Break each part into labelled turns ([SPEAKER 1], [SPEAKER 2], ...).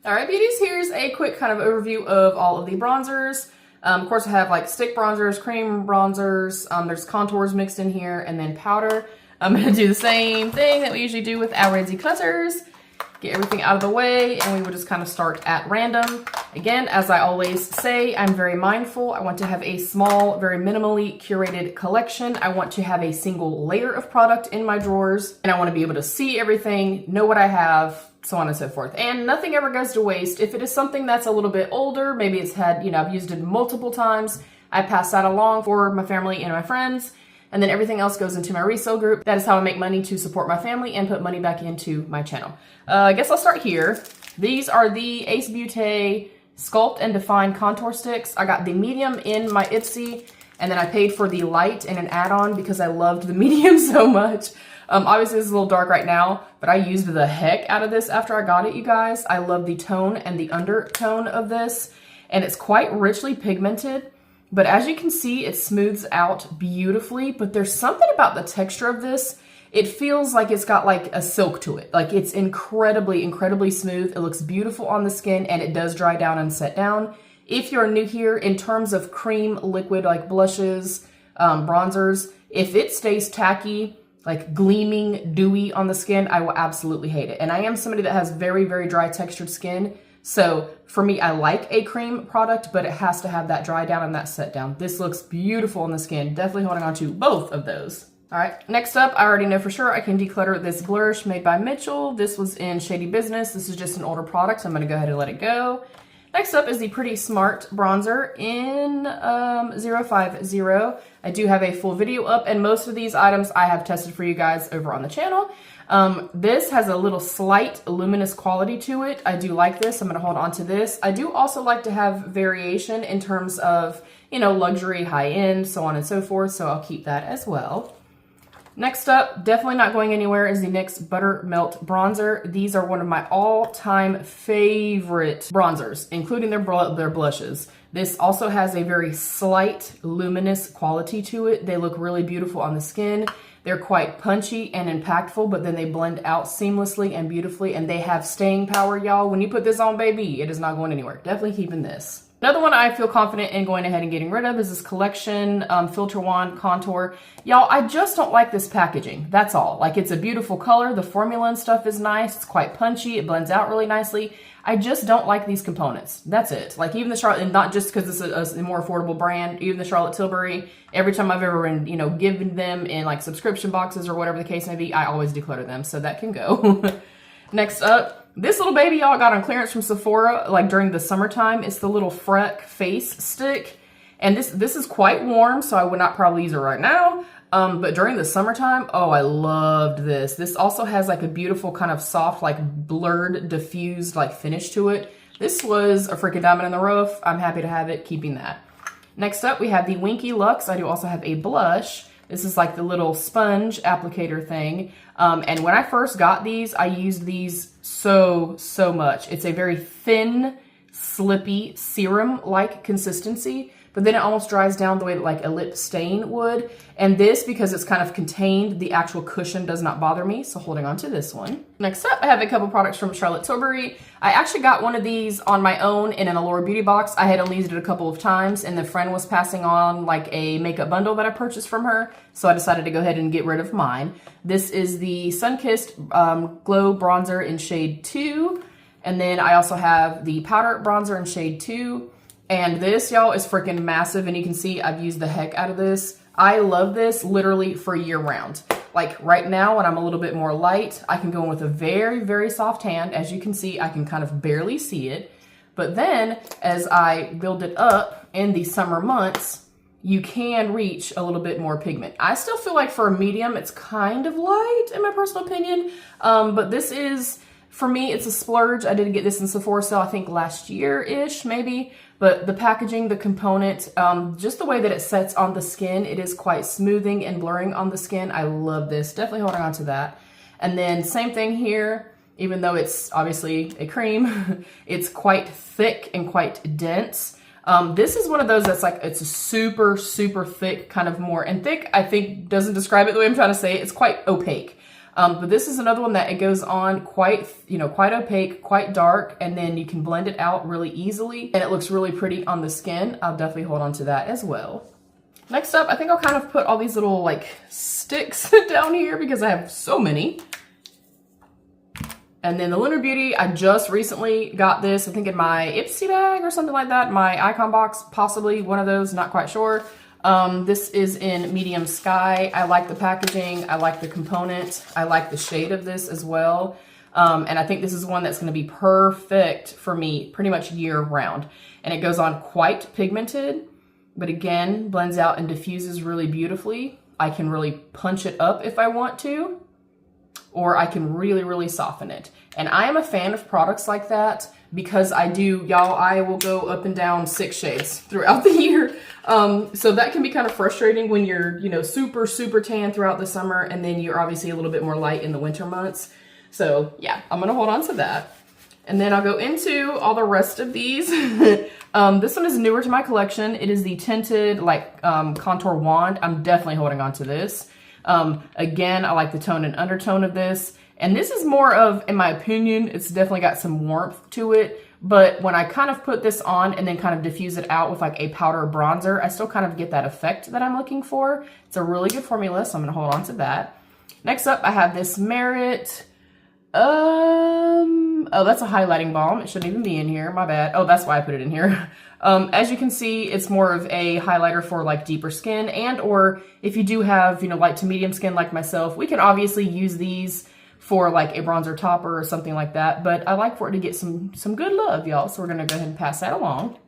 [SPEAKER 1] All right, beauties, here's a quick kind of overview of all of the bronzers. Of course, I have like stick bronzers, cream bronzers, there's contours mixed in here, and then powder. I'm gonna do the same thing that we usually do with our declutters. Get everything out of the way, and we will just kind of start at random. Again, as I always say, I'm very mindful. I want to have a small, very minimally curated collection. I want to have a single layer of product in my drawers, and I want to be able to see everything, know what I have, so on and so forth. And nothing ever goes to waste. If it is something that's a little bit older, maybe it's had, I've used it multiple times, I pass that along for my family and my friends, and then everything else goes into my resale group. That is how I make money to support my family and put money back into my channel. I guess I'll start here. These are the Ace Beauté Sculpt and Define Contour Sticks. I got the medium in my IPSY, and then I paid for the light in an add-on because I loved the medium so much. Obviously this is a little dark right now, but I used the heck out of this after I got it, you guys. I love the tone and the undertone of this, and it's quite richly pigmented, but as you can see, it smooths out beautifully, but there's something about the texture of this. It feels like it's got like a silk to it. Like it's incredibly, incredibly smooth. It looks beautiful on the skin, and it does dry down and set down. If you're new here, in terms of cream liquid like blushes, bronzers, if it stays tacky, like gleaming, dewy on the skin, I will absolutely hate it. And I am somebody that has very, very dry textured skin. So for me, I like a cream product, but it has to have that dry down and that set down. This looks beautiful on the skin. Definitely holding on to both of those. All right, next up, I already know for sure I can declutter this Blush made by Mitchell. This was in Shady Business. This is just an older product, so I'm gonna go ahead and let it go. Next up is the Pretty Smart bronzer in 050. I do have a full video up, and most of these items I have tested for you guys over on the channel. This has a little slight luminous quality to it. I do like this. I'm going to hold on to this. I do also like to have variation in terms of, luxury, high-end, so on and so forth, so I'll keep that as well. Next up, definitely not going anywhere, is the NYX Buttermelt Bronzer. These are one of my all-time favorite bronzers, including their blushes. This also has a very slight luminous quality to it. They look really beautiful on the skin. They're quite punchy and impactful, but then they blend out seamlessly and beautifully, and they have staying power, y'all. When you put this on, baby, it is not going anywhere. Definitely keeping this. Another one I feel confident in going ahead and getting rid of is this Collection Filter Wand Contour. Y'all, I just don't like this packaging. That's all. Like, it's a beautiful color. The formula and stuff is nice. It's quite punchy. It blends out really nicely. I just don't like these components. That's it. Like, even the Charlotte, and not just because it's a more affordable brand, even the Charlotte Tilbury, every time I've ever been, given them in like subscription boxes or whatever the case may be, I always declutter them. So that can go. Next up, this little baby y'all got on clearance from Sephora, like during the summertime. It's the little Freck face stick. And this is quite warm, so I would not probably use it right now. But during the summertime, oh, I loved this. This also has like a beautiful kind of soft, like blurred, diffused like finish to it. This was a freaking diamond in the rough. I'm happy to have it, keeping that. Next up, we have the Winky Lux. I do also have a blush. This is like the little sponge applicator thing. And when I first got these, I used these so much. It's a very thin, slippy, serum-like consistency, but then it almost dries down the way that like a lip stain would. And this, because it's kind of contained, the actual cushion does not bother me, so holding on to this one. Next up, I have a couple products from Charlotte Tilbury. I actually got one of these on my own in an Allure Beauty box. I had only used it a couple of times, and the friend was passing on like a makeup bundle that I purchased from her, so I decided to go ahead and get rid of mine. This is the Sunkissed Glow Bronzer in shade 2, and then I also have the Powder Bronzer in shade 2. And this, y'all, is freaking massive, and you can see I've used the heck out of this. I love this literally for year round. Like right now, when I'm a little bit more light, I can go in with a very, very soft hand. As you can see, I can kind of barely see it. But then, as I build it up in the summer months, you can reach a little bit more pigment. I still feel like for a medium, it's kind of light, in my personal opinion. But this is, for me, it's a splurge. I did get this in Sephora sale, I think last year-ish, maybe. But the packaging, the component, just the way that it sets on the skin, it is quite smoothing and blurring on the skin. I love this. Definitely holding on to that. And then same thing here, even though it's obviously a cream, it's quite thick and quite dense. This is one of those that's like, it's a super, super thick, kind of more, and thick, I think, doesn't describe it the way I'm trying to say it. It's quite opaque. But this is another one that it goes on quite, quite opaque, quite dark, and then you can blend it out really easily, and it looks really pretty on the skin. I'll definitely hold on to that as well. Next up, I think I'll kind of put all these little like sticks down here because I have so many. And then the Lunar Beauty, I just recently got this, I think in my IPSY bag or something like that, my icon box, possibly one of those, not quite sure. This is in medium sky. I like the packaging, I like the component, I like the shade of this as well. And I think this is one that's gonna be perfect for me pretty much year round. And it goes on quite pigmented, but again, blends out and diffuses really beautifully. I can really punch it up if I want to, or I can really, really soften it. And I am a fan of products like that because I will go up and down 6 shades throughout the year. So that can be kind of frustrating when you're, super, super tan throughout the summer, and then you're obviously a little bit more light in the winter months. So yeah, I'm gonna hold on to that. And then I'll go into all the rest of these. This one is newer to my collection. It is the tinted contour wand. I'm definitely holding on to this. Again, I like the tone and undertone of this. And this is more of, in my opinion, it's definitely got some warmth to it. But when I kind of put this on and then kind of diffuse it out with like a powder bronzer, I still kind of get that effect that I'm looking for. It's a really good formula, so I'm gonna hold on to that. Next up, I have this Merit. Oh, that's a highlighting balm. It shouldn't even be in here, my bad. Oh, that's why I put it in here. As you can see, it's more of a highlighter for like deeper skin, and or if you do have, light to medium skin like myself, we can obviously use these for like a bronzer topper or something like that, but I like for it to get some good love, y'all. So we're gonna go ahead and pass that along.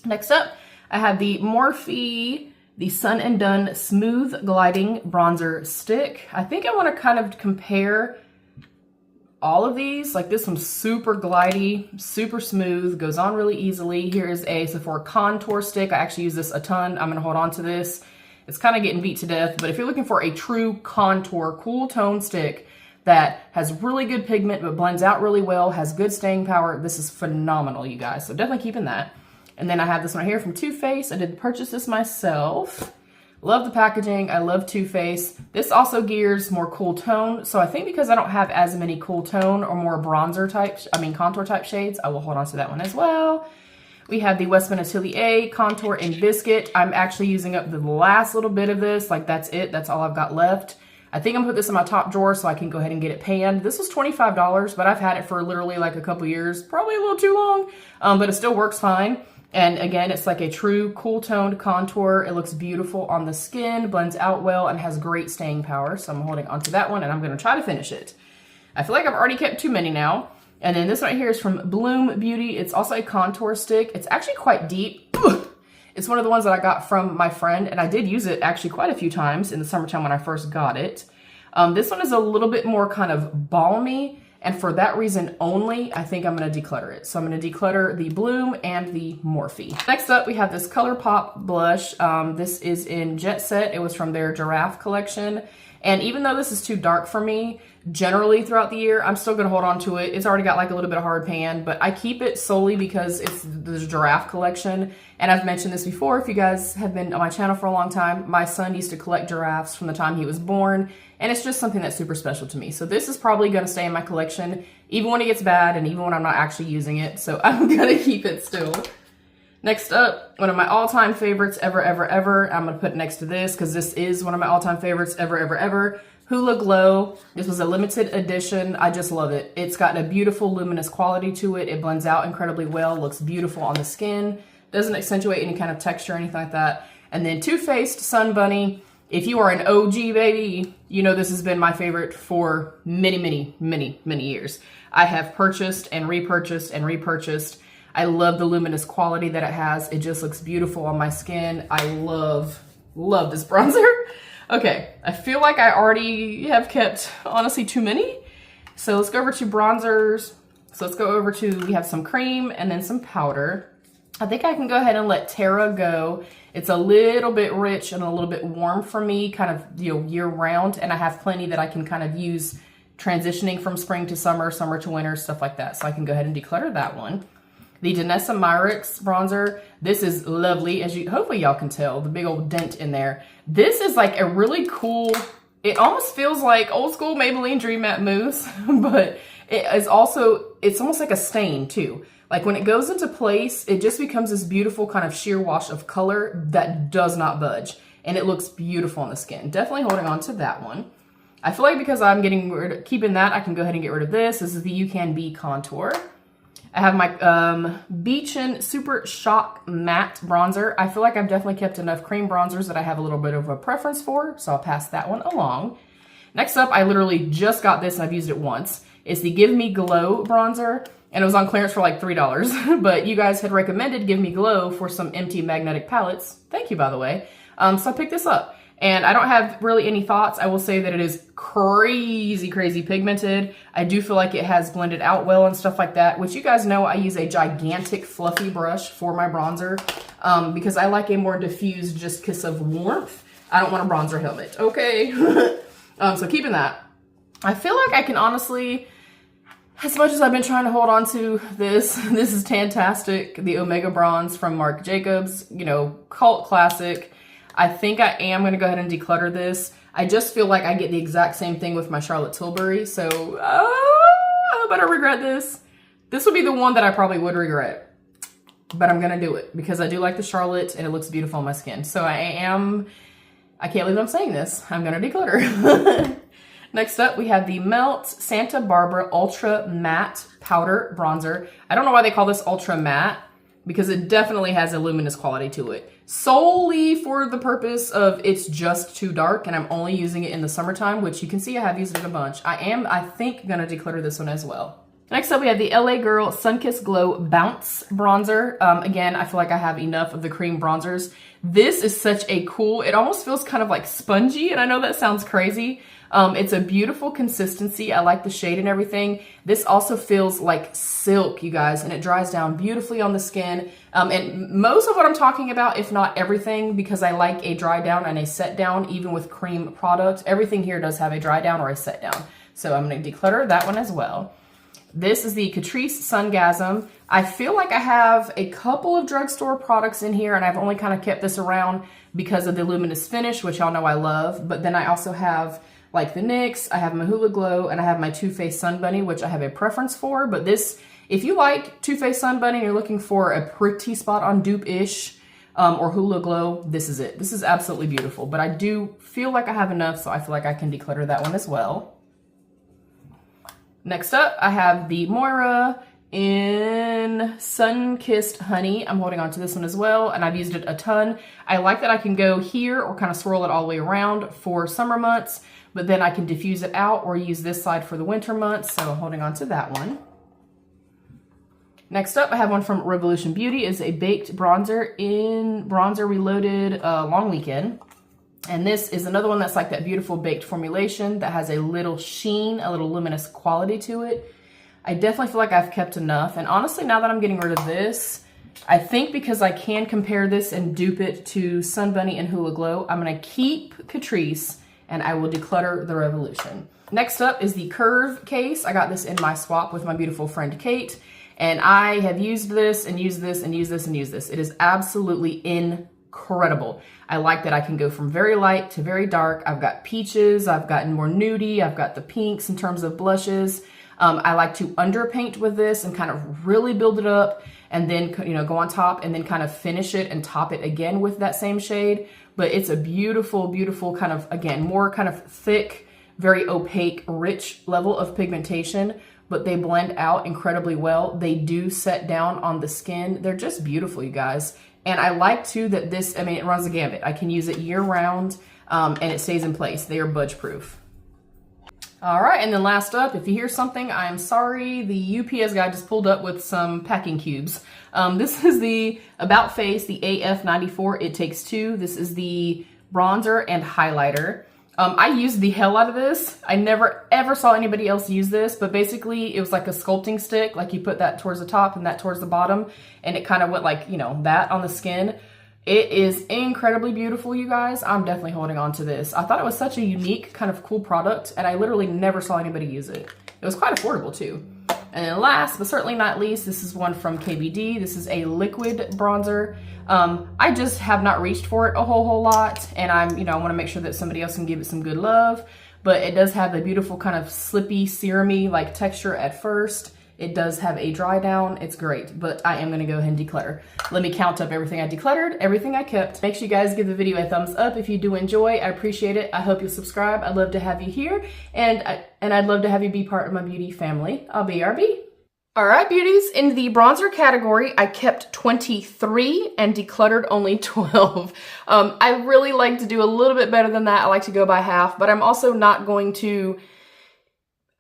[SPEAKER 1] Next up, I have the Morphe, the Sun and Done Smooth Gliding Bronzer Stick. I think I wanna kind of compare all of these. Like this one's super glidey, super smooth, goes on really easily. Here is a Sephora contour stick. I actually use this a ton. I'm gonna hold on to this. It's kind of getting beat to death, but if you're looking for a true contour, cool tone stick that has really good pigment but blends out really well, has good staying power, this is phenomenal, you guys. So definitely keeping that. And then I have this one right here from Too Faced. I did purchase this myself. Love the packaging. I love Too Faced. This also gears more cool tone. So I think because I don't have as many cool tone or more bronzer type, contour type shades, I will hold on to that one as well. We have the Westman Atelier Contour in Biscuit. I'm actually using up the last little bit of this. Like that's it. That's all I've got left. I think I'm gonna put this in my top drawer so I can go ahead and get it panned. This was $25, but I've had it for literally like a couple years, probably a little too long, but it still works fine. And again, it's like a true cool toned contour. It looks beautiful on the skin, blends out well, and has great staying power. So I'm holding onto that one and I'm gonna try to finish it. I feel like I've already kept too many now. And then this one right here is from Bloom Beauty. It's also a contour stick. It's actually quite deep. It's one of the ones that I got from my friend, and I did use it actually quite a few times in the summertime when I first got it. This one is a little bit more kind of balmy, and for that reason only, I think I'm gonna declutter it. So I'm gonna declutter the Bloom and the Morphe. Next up, we have this ColourPop blush. This is in Jet Set. It was from their Giraffe collection. And even though this is too dark for me, generally throughout the year, I'm still gonna hold on to it. It's already got like a little bit of hard pan, but I keep it solely because it's the Giraffe collection. And I've mentioned this before, if you guys have been on my channel for a long time, my son used to collect giraffes from the time he was born, and it's just something that's super special to me. So this is probably gonna stay in my collection, even when it gets bad and even when I'm not actually using it. So I'm gonna keep it still. Next up, one of my all-time favorites ever, I'm gonna put next to this because this is one of my all-time favorites ever. Hoola Glow. This was a limited edition. I just love it. It's got a beautiful luminous quality to it. It blends out incredibly well, looks beautiful on the skin, doesn't accentuate any kind of texture or anything like that. And then Too Faced Sun Bunny. If you are an OG baby, you know this has been my favorite for many years. I have purchased and repurchased and repurchased. I love the luminous quality that it has. It just looks beautiful on my skin. I love this bronzer. Okay, I feel like I already have kept, honestly, too many. So let's go over to bronzers. So let's go over to, we have some cream and then some powder. I think I can go ahead and let Terra go. It's a little bit rich and a little bit warm for me, kind of, year round. And I have plenty that I can kind of use transitioning from spring to summer, summer to winter, stuff like that. So I can go ahead and declutter that one. The Danessa Myricks bronzer. This is lovely, as you hopefully y'all can tell, the big old dent in there. This is like a really cool It almost feels like old school Maybelline Dream Matte Mousse, but it's almost like a stain too. Like when it goes into place, it just becomes this beautiful kind of sheer wash of color that does not budge. And it looks beautiful on the skin. Definitely holding on to that one. I feel like because I'm keeping that, I can go ahead and get rid of this. This is the You Can Be Contour. I have my Beachin Super Shock Matte Bronzer. I feel like I've definitely kept enough cream bronzers that I have a little bit of a preference for, so I'll pass that one along. Next up, I literally just got this and I've used it once. It's the Give Me Glow Bronzer, and it was on clearance for like $3, but you guys had recommended Give Me Glow for some empty magnetic palettes. Thank you, by the way. So I picked this up. And I don't have really any thoughts. I will say that it is crazy, crazy pigmented. I do feel like it has blended out well and stuff like that, which you guys know I use a gigantic fluffy brush for my bronzer because I like a more diffused just kiss of warmth. I don't want a bronzer helmet, okay? So keeping that. I feel like I can honestly, as much as I've been trying to hold on to this is Tantastic, the Omega Bronze from Marc Jacobs, you know, cult classic. I think I am going to go ahead and declutter this. I just feel like I get the exact same thing with my Charlotte Tilbury, so I better regret this. This would be the one that I probably would regret, but I'm going to do it because I do like the Charlotte and it looks beautiful on my skin. So I can't believe I'm saying this. I'm going to declutter. Next up, we have the Melt Santa Barbara Ultra Matte Powder Bronzer. I don't know why they call this Ultra Matte because it definitely has a luminous quality to it. Solely for the purpose of it's just too dark and I'm only using it in the summertime, which you can see I have used it a bunch. I think, gonna declutter this one as well. Next up, we have the LA Girl Sunkissed Glow Bounce Bronzer. Again, I feel like I have enough of the cream bronzers. This is such a cool, it almost feels kind of like spongy, and I know that sounds crazy. It's a beautiful consistency. I like the shade and everything. This also feels like silk, you guys, and it dries down beautifully on the skin. And most of what I'm talking about, if not everything, because I like a dry down and a set down, even with cream product, everything here does have a dry down or a set down. So I'm going to declutter that one as well. This is the Catrice Sungasm. I feel like I have a couple of drugstore products in here, and I've only kind of kept this around because of the luminous finish, which y'all know I love. But then I also have like the NYX, I have my Hoola Glow, and I have my Too Faced Sun Bunny, which I have a preference for. But this, if you like Too Faced Sun Bunny and you're looking for a pretty spot on dupe-ish or Hoola Glow, this is it. This is absolutely beautiful. But I do feel like I have enough, so I feel like I can declutter that one as well. Next up, I have the Moira in Sun-Kissed Honey. I'm holding on to this one as well, and I've used it a ton. I like that I can go here or kind of swirl it all the way around for summer months, but then I can diffuse it out or use this side for the winter months, so I'm holding on to that one. Next up, I have one from Revolution Beauty. It's a baked bronzer in Bronzer Reloaded Long Weekend. And this is another one that's like that beautiful baked formulation that has a little sheen, a little luminous quality to it. I definitely feel like I've kept enough. And honestly, now that I'm getting rid of this, I think because I can compare this and dupe it to Sun Bunny and Hoola Glow, I'm going to keep Catrice and I will declutter the Revolution. Next up is the Curve case. I got this in my swap with my beautiful friend Kate. And I have used this and used this and used this and used this. It is absolutely incredible. I like that I can go from very light to very dark. I've got peaches, I've gotten more nudie, I've got the pinks in terms of blushes. I like to underpaint with this and kind of really build it up and then, you know, go on top and then kind of finish it and top it again with that same shade. But it's a beautiful, beautiful kind of, again, more kind of thick, very opaque, rich level of pigmentation, but they blend out incredibly well. They do set down on the skin. They're just beautiful, you guys. And I like too that this, I mean, it runs the gambit. I can use it year round and it stays in place. They are budge proof. All right, and then last up, if you hear something, I'm sorry. The UPS guy just pulled up with some packing cubes. This is the About Face, the AF94 It Takes Two. This is the bronzer and highlighter. I used the hell out of this. I never ever saw anybody else use this, but basically it was like a sculpting stick, like you put that towards the top and that towards the bottom, and it kind of went like, you know, that on the skin. It is incredibly beautiful, you guys. I'm definitely holding on to this. I thought it was such a unique, kind of cool product, and I literally never saw anybody use it. It was quite affordable too. And then last, but certainly not least, this is one from KBD. This is a liquid bronzer. I just have not reached for it a whole lot, and I want to make sure that somebody else can give it some good love. But it does have a beautiful kind of slippy, serumy like texture at first. It does have a dry down. It's great, but I am going to go ahead and declutter. Let me count up everything I decluttered, everything I kept. Make sure you guys give the video a thumbs up if you do enjoy. I appreciate it. I hope you'll subscribe. I'd love to have you here, and I'd love to have you be part of my beauty family. I'll be RB. All right, beauties, in the bronzer category, I kept 23 and decluttered only 12. I really like to do a little bit better than that. I like to go by half, but I'm also not going to,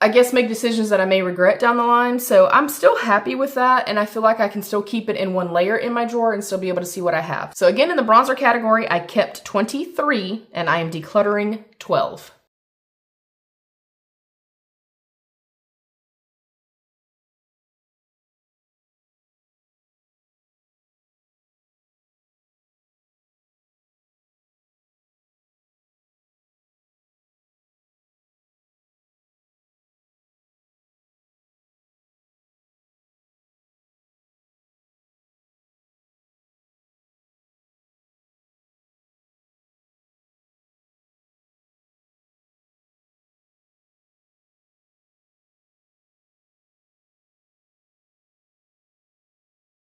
[SPEAKER 1] I guess, make decisions that I may regret down the line. So I'm still happy with that, and I feel like I can still keep it in one layer in my drawer and still be able to see what I have. So again, in the bronzer category, I kept 23 and I am decluttering 12.